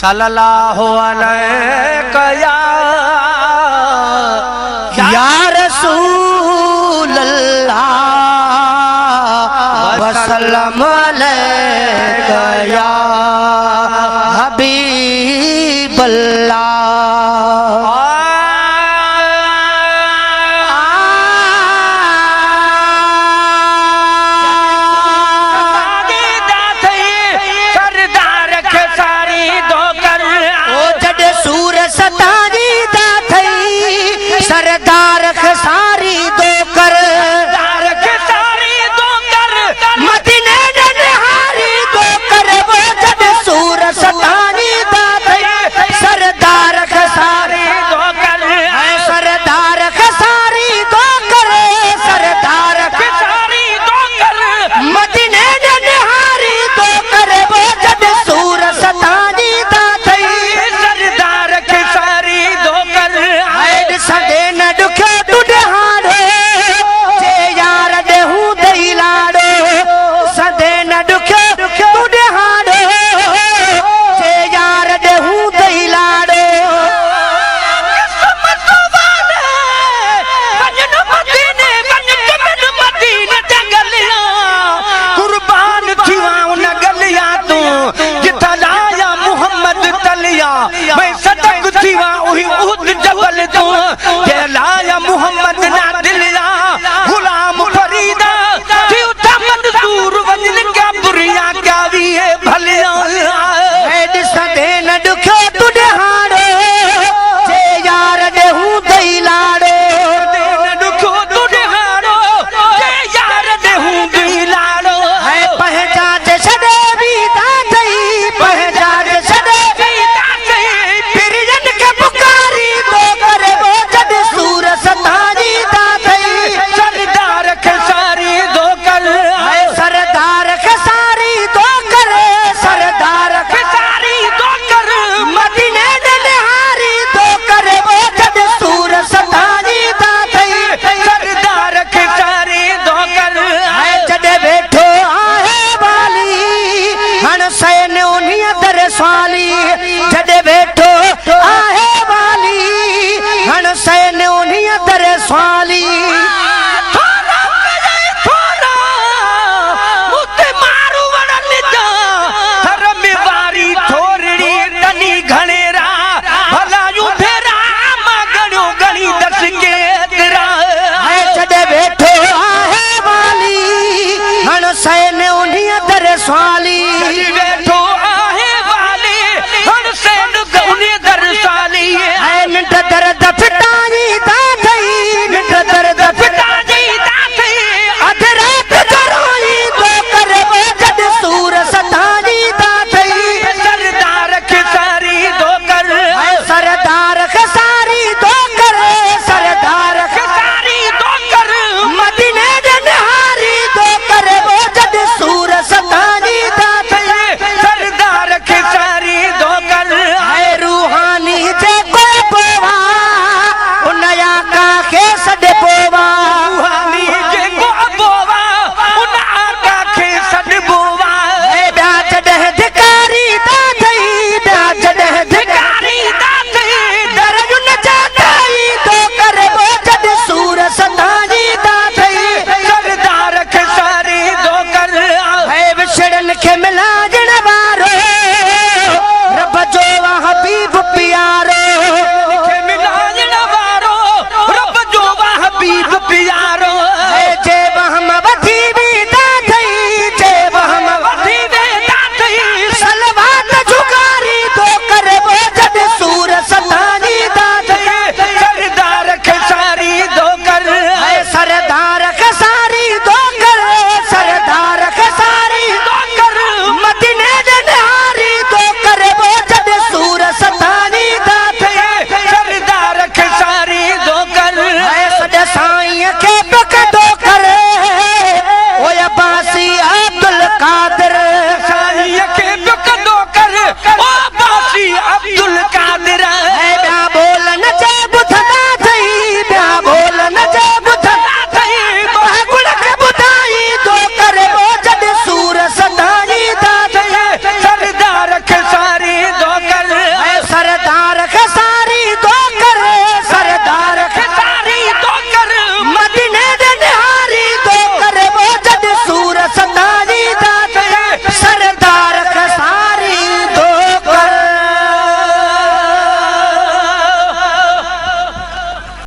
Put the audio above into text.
सल्लल्लाहु अलैहि या रसूल अल्लाह वसल्लम अलैका या हबीब अल्लाह। सरदार खसारी दो कर मदीने निहारी दो कर वो जब सूर सतानी बात सरदार खसारी दो कर सरदार खसारी दो कर सरदार खसारी दो कर मदीने निहारी दो कर वो जब सूर सतानी बात सरदार खसारी दो कर सदे न दुखे तुझे हारे जे यार देहू दई लाड़ो सदे न दुखे तुझे हारे जे यार देहू दई लाड़ो कुर्बान थीवा उन गलिया तू जिथा लाया मुहम्मद तलिया मैं सदक थीवा उही उहद जबल तू लाया मुहम्मद ना दिलिया गुलाम फरीदा थी उठा मंसूर वजन क्या बुरिया क्या भी है भलिया हेड सदे न दुखो तुझे हारे जे यार देहू दई लाड़ो न दुखो तुझे हारो जे यार देहू दई लाड़ो है पहचा जे सदे भी ता थई पहचा जे सदे भी ता थई फिर जन के पुकारी दो करे वो जब सूर सतानी दा थई सरदार खसारी दो कर है सरदार खसारी दो कर सरदार खसारी दो कर मदीने निहारी दो कर वो जब सूर सतानी दा थई सरदार खसारी दो कर है जडे बैठो आहे वाली हण सैन उन्हीं दर साली